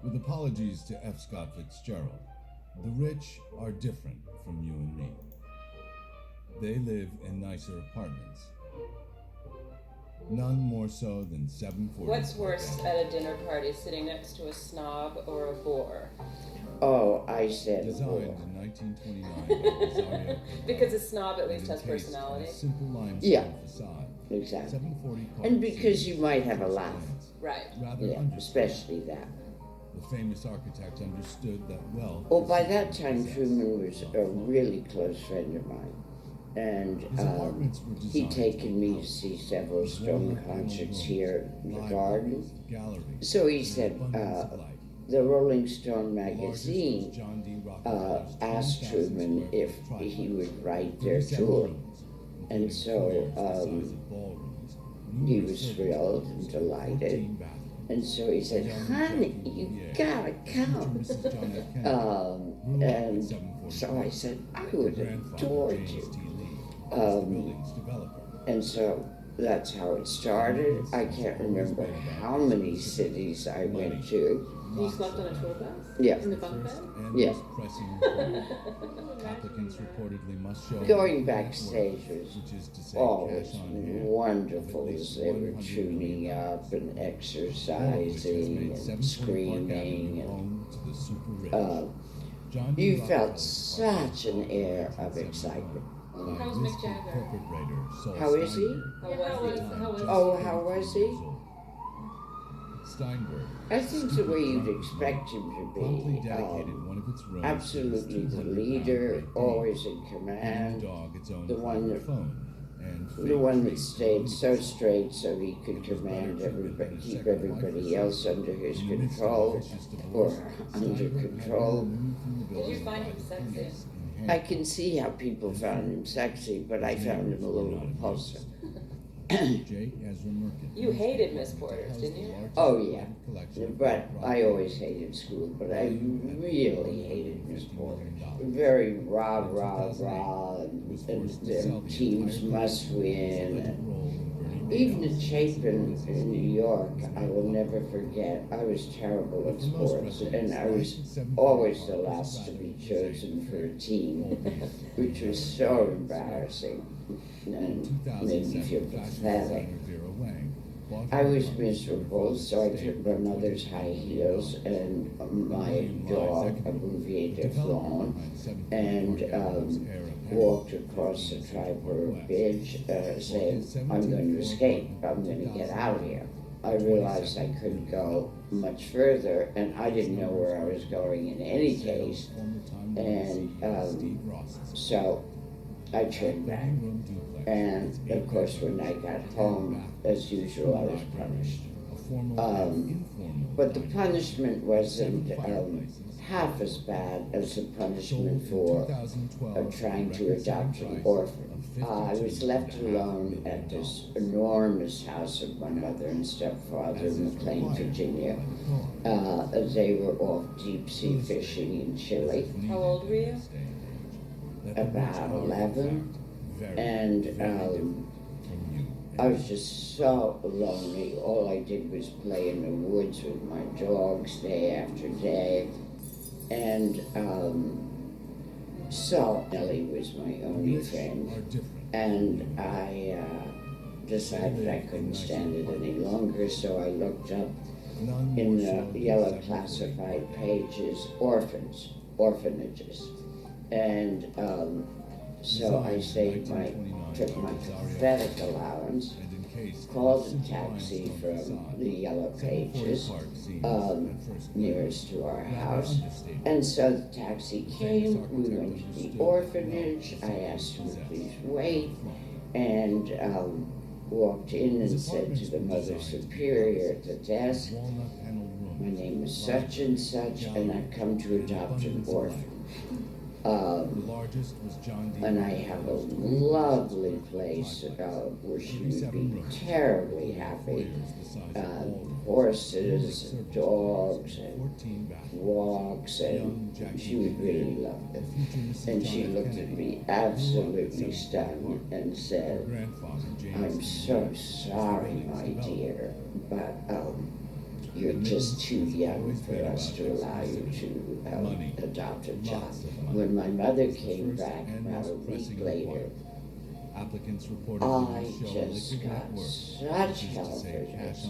With apologies to F. Scott Fitzgerald, the rich are different from you and me. They live in nicer apartments. None more so than 740. What's worse at a dinner party, sitting next to a snob or a bore? Oh, I said Designed war. in 1929 by Rosario Because a snob at least and has encased in personality. a simple limestone Yeah. facade. Exactly. 740 And Park because seems you might have a laugh. Right. rather Yeah, understated. especially that. The famous architect understood that wealth. Oh, by is that something time, possessed. Truman was a really close friend of mine. And His apartments were he'd designed taken me to house. see several With Stone walnut paneled concerts rooms, here in the libraries, garden. galleries, So he and said, an abundance of light. the Rolling Stone The largest magazine was John D. Rockefeller's asked 20,000 Truman square if foot he triplex, would write their 37 tour. rooms, And including so, foyers the size of ballrooms, he numerous was service thrilled rooms, and delighted. 14 bathrooms. And so he said, honey, you gotta come. Mrs. John F. Kennedy grew up at And 740 so I Park. said, I Her would grandfather, adore James you. T. Lee, was the building's developer. And so that's how it started. I can't remember how many cities I went to. You slept on a tour bus? Yeah. In the bunk bed? First and Yeah. most pressing requirement. Applicants reportedly must show Going net backstage worth, was which is to say always cash on hand, wonderful of at as least they were $100 tuning million, up and all of which has exercising made and 740 Park screaming. Avenue And home to the super rich. John D. you Rockefeller's felt apartment such an was air built in of 1971 excitement. by How's whiskey Mick Jagger? corporate raider Saul How is he? Steinberg, How was at the he? time How was just he? Oh, how was 33 he? years old. Steinberg, I think the way you'd expect him to promptly be. dedicated one of its rooms Absolutely to his the 200-pound leader, Great Dane, always in giving the command. dog its own The one private that- phone and The fake one that treats to stayed relieve so himself. straight so he could It was better command treatment everybody, than his keep second wife everybody received. else under his In the midst of control a vicious divorce, or under Steinberg had control. been removed from the Did you building find him by the sexy? police in I handcuffs. can see how people found him sexy, but I found him a little repulsive. J. Ezra Merkin. You hated Miss Porter's, didn't you? Oh, yeah. But I always hated school, but I really hated Miss Porter. Very rah, rah, rah, and the teams must win. And even at Chapin in New York, I will never forget, I was terrible at sports, and I was always the last to be chosen for a team, which was so embarrassing and made me feel pathetic. I was miserable, so I took my mother's high heels and my dog, a Bouvier de Flan, and walked across the Triborough Bridge saying, I'm going to escape, I'm going to get out of here. I realized I couldn't go much further, and I didn't know where I was going in any case, and so I turned back. And of course, when I got home, as usual, I was punished. But the punishment wasn't half as bad as the punishment for trying to adopt an orphan. I was left alone at this enormous house of my mother and stepfather in McLean, Virginia. They were off deep sea fishing in Chile. How old were you? About 11. And I was just so lonely. All I did was play in the woods with my dogs day after day. And so Nellie was my only friend. And I decided I couldn't stand it any longer, so I looked up in the yellow classified pages, orphanages. And so I took my pathetic allowance, called a taxi from the yellow pages nearest to our house. And so the taxi came, we went to the orphanage, I asked him to please wait, and walked in and said to the Mother Superior at the desk, my name is such and such, and I've come to adopt an orphan. And I have a lovely place where she would be terribly happy. Horses, dogs, and walks, and she would really love it. And she looked at me absolutely stunned and said, I'm so sorry, my dear, but you're you're just too young for us to allow you to adopt a child. When my mother came back about a week later, I just got such helplessness.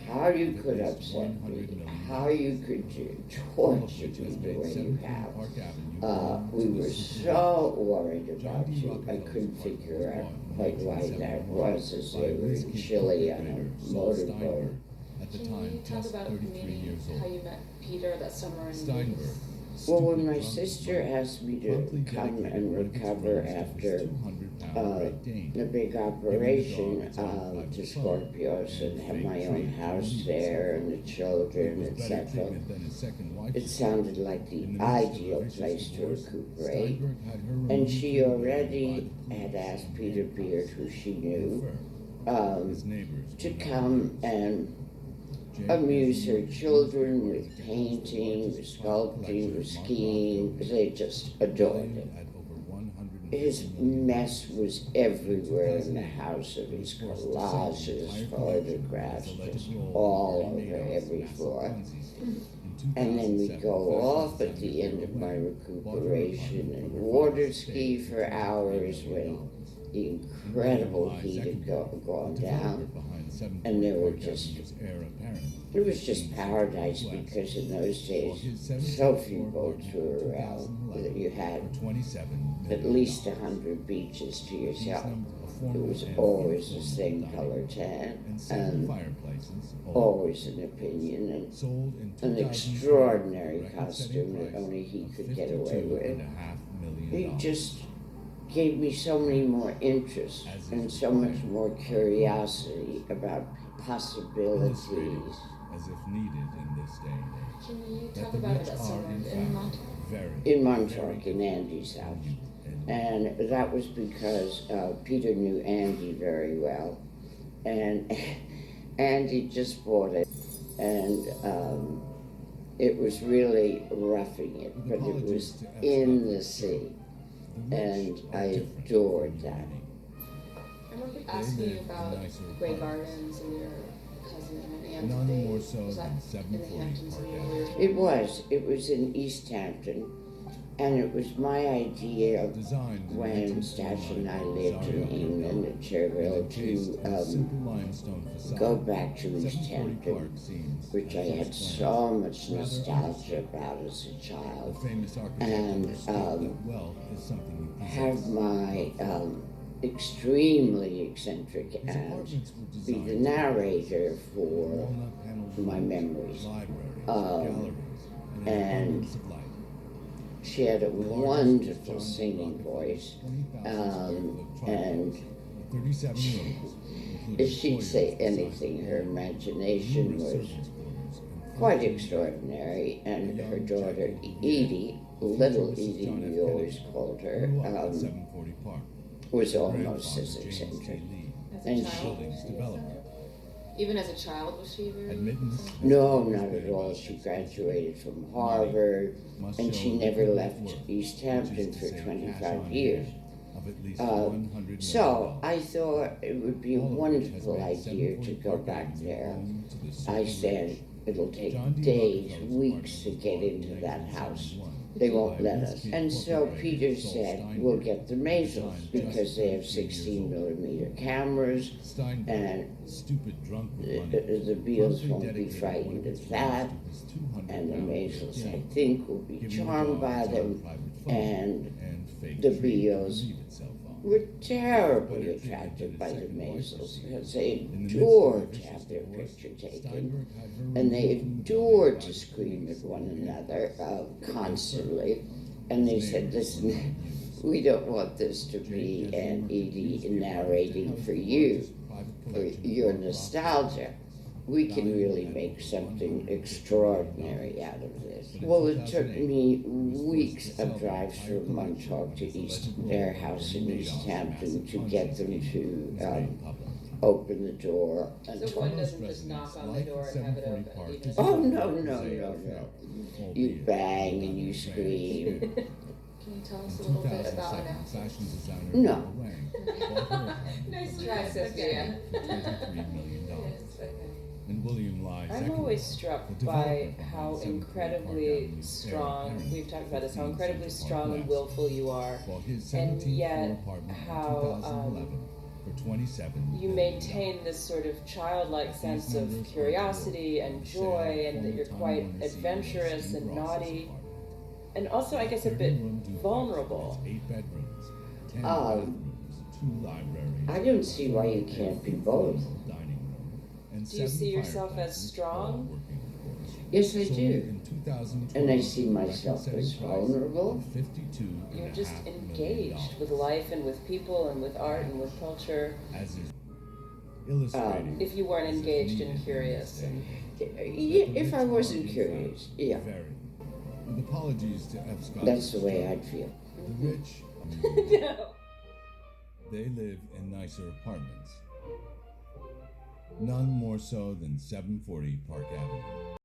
How you could upset me, how you could torture me the way you have. We were so worried about you. I couldn't figure out quite why that was, as they were in Chile on a motorboat. Can you talk about how you met Peter that summer in Nice? Well, when my sister asked me to come and recover after the big operation to Scorpios and have my own house there and the children, etc., it sounded like the ideal place to recuperate. And she already had asked Peter Beard, who she knew, to come and amuse her children with painting, with sculpting, with skiing. They just adored it. His mess was everywhere in the house, of his collages, photographs, just all over every floor. And then we'd go off at the end of my recuperation and water ski for hours when the incredible heat had gone down. And there were it was just paradise, because in those days so few boats were around that you had at least 100 beaches to yourself. It was always the same color tan, and always an opinion, and an extraordinary costume that only he could get away with. He just gave me so many more interests and so much more curiosity about possibilities. As if needed in this day and age. Can you talk about that summer in Montauk? In Montauk, in Andy's house. And that was because Peter knew Andy very well. And Andy just bought it. And it was really roughing it, but it was in the sea. And I adored that. I remember asking you about Grey Gardens and your cousin and aunt. None more so Was that than in the Hamptons when you were? It was in East Hampton, and it was my idea when Stash and I lived in England at Cherville to go back to East Hampton, which I had so much nostalgia about as a child, and have my extremely eccentric aunt be the narrator for my memories. And she had a wonderful singing voice, and if she'd say anything, her imagination was quite extraordinary. And her daughter Edie, little Edie we always called her, was almost as eccentric. As a child? Even as a child, was she very? No, not at all. She graduated from Harvard, and she never left East Hampton for 25 years. So I thought it would be a wonderful idea to go back there. I said, it'll take days, weeks to get into that house. They won't let us. And so Peter said, we'll get the Maisels, because they have 16mm cameras, and the Beals won't be frightened of that, and the Maisels, I think, will be charmed by them, and the Beals were terribly attracted by the Maisels, because they adored to have their picture taken, and they adored to scream at one another constantly. And they said, listen, we don't want this to be an Edie narrating for you, for your nostalgia. We can really make something extraordinary out of this. Well, it took me weeks of drives from Montauk to their house in East Hampton to get them to open the door. And so one doesn't just knock on the door and have it open? Oh, no. You bang and you scream. Can you tell us a little bit about it? No. Nice try, Sofia. Yes, okay. and William Lai I'm always struck by how incredibly strong, we've talked about this, how incredibly strong and willful you are, and yet how you maintain this sort of childlike sense of curiosity and joy, and that you're quite adventurous and naughty, and also, I guess, a bit vulnerable. I don't see why you can't be both. Do you see yourself as strong? Yes, I do. And I see myself as vulnerable. You're just engaged with life and with people and with art and with culture. If you weren't engaged and curious. And if I wasn't curious, yeah. With apologies to F. Scott. That's the way I'd feel. The rich, No. they live in nicer apartments. None more so than 740 Park Avenue.